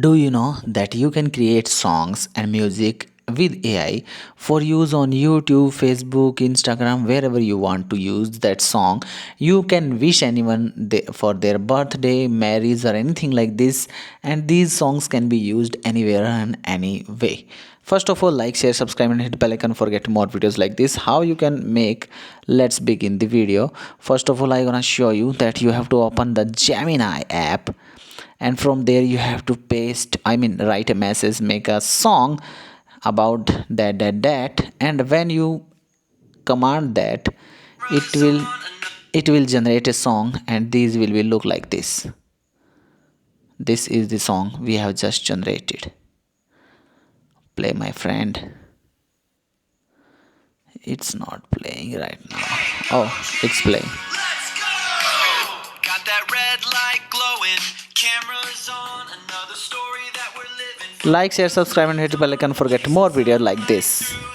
Do you know that you can create songs and music with AI for use on YouTube, Facebook, Instagram, wherever you want to use that song? You can wish anyone for their birthday, marriage, or anything like this, and these songs can be used anywhere and any way. First of all, like, share, subscribe, and hit bell icon for get more videos like this. How you can make? Let's begin the video. First of all, I'm gonna show you that you have to open the Gemini app, and from there you have to write a message, make a song about that, and when you command that, it will it will generate a song, and these will be look like this. This is the song we have just generated. Play, my friend. It's not playing right now. Oh, it's playing. Got that red light glowing, cameras on, another story that we're living. Like, share, subscribe, and hit the bell icon for get more videos like this.